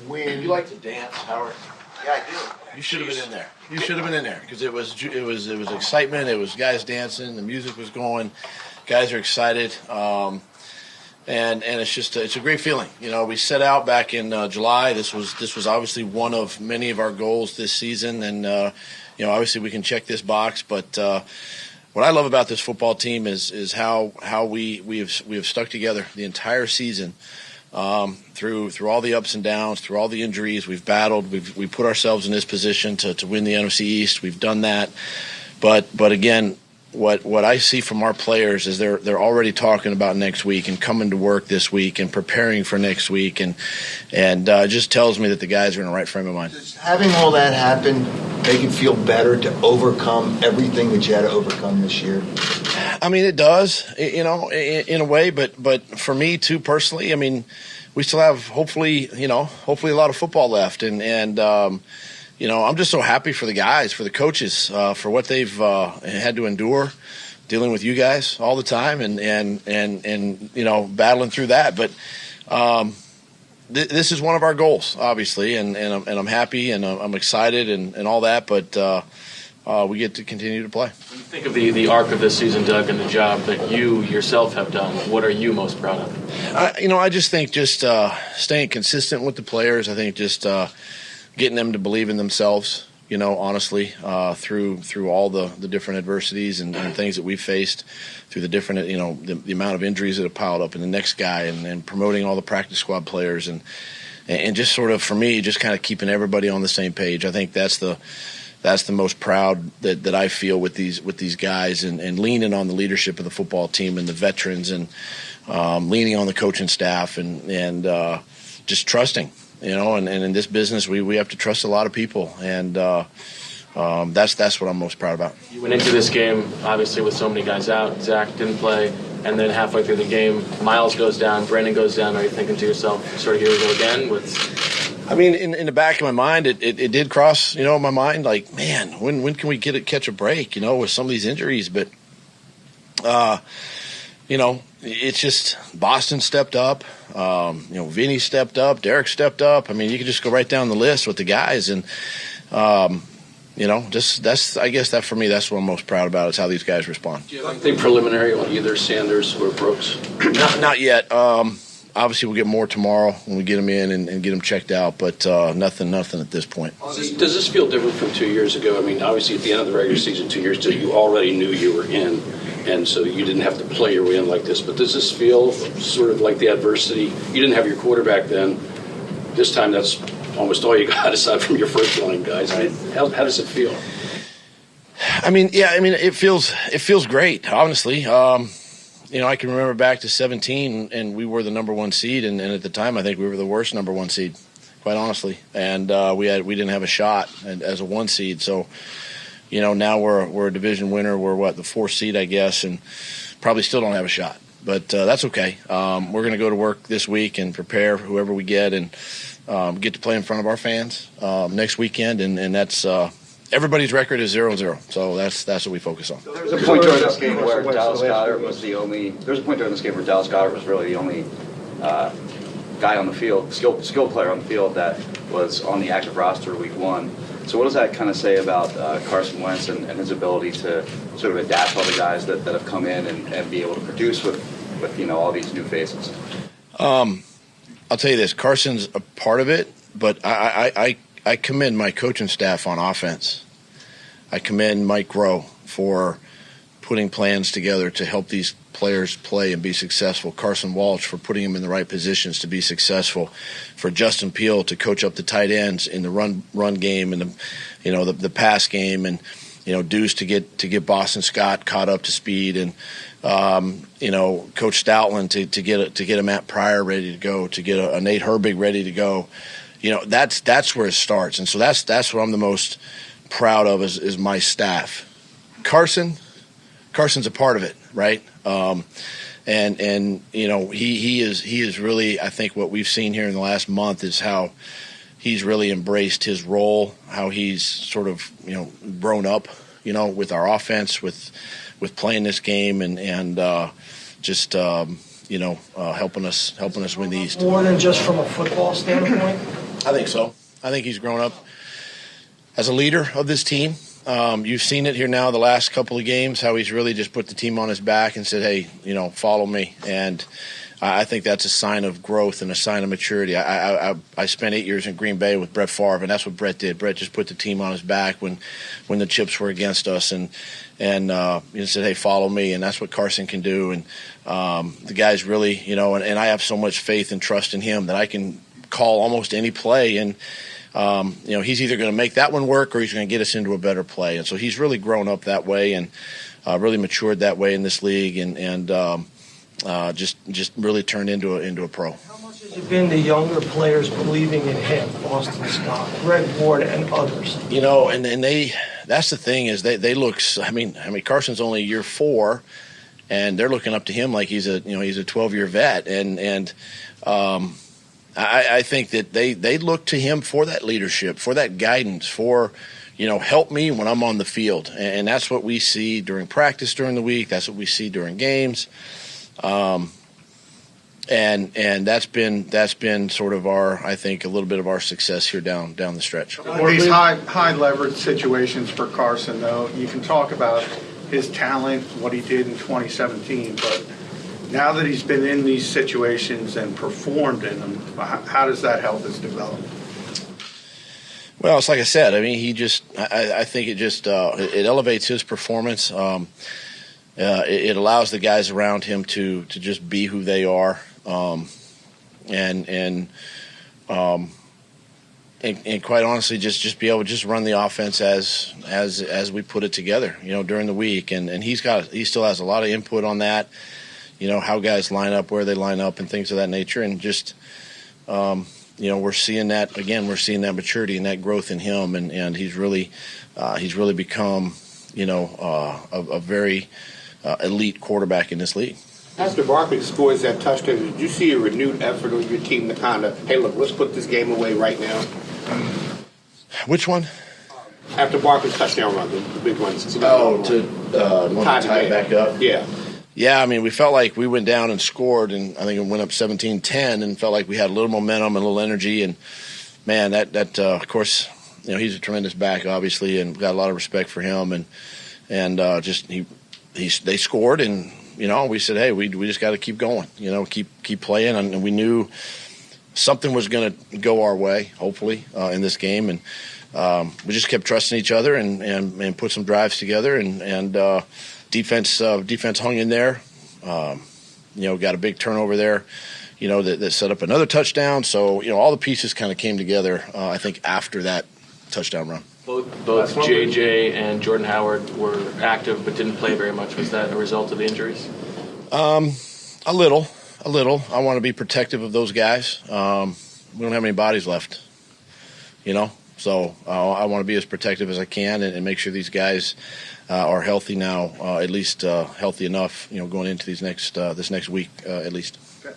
when You like to dance, Howard? yeah, I do. You should have been in there. You should have been in there because it was excitement. It was guys dancing. The music was going. Guys are excited, and it's a great feeling. You know, we set out back in July. This was obviously one of many of our goals this season, and you know, obviously we can check this box. But what I love about this football team is how we have stuck together the entire season. Through all the ups and downs, through all the injuries, we've battled. We put ourselves in this position to win the NFC East. We've done that, but again, what I see from our players is they're already talking about next week and coming to work this week and preparing for next week, and it just tells me that the guys are in the right frame of mind. Does having all that happen make it feel better to overcome everything that you had to overcome this year? I mean, it does, you know, in a way, but for me too personally, I mean, we still have hopefully a lot of football left, and you know, I'm just so happy for the guys, for the coaches, for what they've had to endure, dealing with you guys all the time, and you know, battling through that. But this is one of our goals, obviously, and I'm happy and I'm excited and all that. But we get to continue to play. When you think of the arc of this season, Doug, and the job that you yourself have done, what are you most proud of? I just think staying consistent with the players. I think just getting them to believe in themselves, you know, honestly, through all the different adversities and things that we've faced, through the different, you know, the amount of injuries that have piled up in the next guy, and promoting all the practice squad players, and just sort of, for me, just kind of keeping everybody on the same page. I think that's the most proud that I feel with these guys, and leaning on the leadership of the football team and the veterans, and leaning on the coaching staff, and just trusting. You know, and in this business, we have to trust a lot of people, and that's what I'm most proud about. You went into this game, obviously, with so many guys out. Zach didn't play, and then halfway through the game, Miles goes down, Brandon goes down. Are you thinking to yourself, sort of, here we go again? I mean, in the back of my mind, it did cross, you know, my mind, like, man, when can we catch a break, you know, with some of these injuries? But, you know, it's just Boston stepped up. You know, Vinny stepped up. Derek stepped up. I mean, you could just go right down the list with the guys, and you know, I guess that for me, that's what I'm most proud about, is how these guys respond. Do you have anything preliminary on either Sanders or Brooks? Not yet. Obviously, we'll get more tomorrow when we get them in and get them checked out, but nothing at this point. Does this feel different from 2 years ago? I mean, obviously, at the end of the regular season 2 years ago, you already knew you were in, and so you didn't have to play your way in like this. But does this feel sort of like the adversity? You didn't have your quarterback then. This time, that's almost all you got, aside from your first line guys. I mean, how does it feel? I mean, yeah. I mean, it feels great, honestly. You know, I can remember back to 17, and we were the number one seed, and at the time, I think we were the worst number one seed, quite honestly. And we didn't have a shot as a one seed. So, you know, now we're a division winner. We're the 4th seed, I guess, and probably still don't have a shot. But that's okay. We're going to go to work this week and prepare for whoever we get, and get to play in front of our fans next weekend, and that's. Everybody's record is 0-0, so that's what we focus on. There was a point during this game where Dallas Goedert was the only. There was a point during this game where Dallas Goedert was really the only guy on the field, skilled player on the field that was on the active roster week 1. So what does that kind of say about Carson Wentz and his ability to sort of adapt to all the guys that have come in and be able to produce with you know, all these new faces? I'll tell you this: Carson's a part of it, but I commend my coaching staff on offense. I commend Mike Groh for putting plans together to help these players play and be successful. Carson Walsh for putting them in the right positions to be successful. For Justin Peele to coach up the tight ends in the run game and the pass game, and you know, Deuce to get Boston Scott caught up to speed, and you know, Coach Stoutland to get a Matt Pryor ready to go, to get a Nate Herbig ready to go. You know, that's where it starts, and so that's what I'm the most proud of is my staff. Carson's a part of it, right? And you know, he is really, I think what we've seen here in the last month is how he's really embraced his role, how he's sort of, you know, grown up, you know, with our offense, with playing this game, and just you know, helping us win the East. More than just from a football standpoint? I think so. I think he's grown up as a leader of this team. You've seen it here now the last couple of games, how he's really just put the team on his back and said, hey, follow me. And I think that's a sign of growth and a sign of maturity. I spent 8 years in Green Bay with Brett Favre, and that's what Brett did. Brett just put the team on his back when the chips were against us and said, hey, follow me. And that's what Carson can do. And the guy's really, and I have so much faith and trust in him that I can call almost any play. And he's either going to make that one work or he's going to get us into a better play. And so he's really grown up that way and really matured that way in this league and just really turned into a pro. How much has it been the younger players believing in him, Boston Scott, Greg Ward, and others? And that's the thing is they look. I mean Carson's only year 4, and they're looking up to him like he's a 12-year vet, and I think that they look to him for that leadership, for that guidance, for help me when I'm on the field, and that's what we see during practice during the week. That's what we see during games. And that's been sort of I think a little bit of our success here down the stretch. These high leverage situations for Carson, though, you can talk about his talent, what he did in 2017, but now that he's been in these situations and performed in them, how does that help his development? Well, it's like I said. I mean, I think it elevates his performance. It allows the guys around him to just be who they are, and quite honestly, just be able to just run the offense as we put it together, during the week. And he still has a lot of input on that, how guys line up, where they line up, and things of that nature. And just we're seeing that again. We're seeing that maturity and that growth in him, and he's really become a very elite quarterback in this league. After Barkley scores that touchdown, did you see a renewed effort on your team to kind of, hey, look, let's put this game away right now? Which one? After Barkley's touchdown run, the big one. Tie it back up? Yeah. Yeah, I mean, we felt like we went down and scored, and I think it went up 17-10 and felt like we had a little momentum and a little energy. And, man, that of course, he's a tremendous back, obviously, and got a lot of respect for him. And they scored, and we said, hey, we just got to keep going, keep playing, and we knew something was going to go our way, hopefully, in this game, and we just kept trusting each other and put some drives together, and defense hung in there, got a big turnover there, that set up another touchdown. So all the pieces kind of came together, I think, after that touchdown run. Both JJ and Jordan Howard were active but didn't play very much. Was that a result of the injuries? A little. I want to be protective of those guys. We don't have any bodies left, so I want to be as protective as I can and make sure these guys are healthy now, at least healthy enough, going into this next week at least. Okay.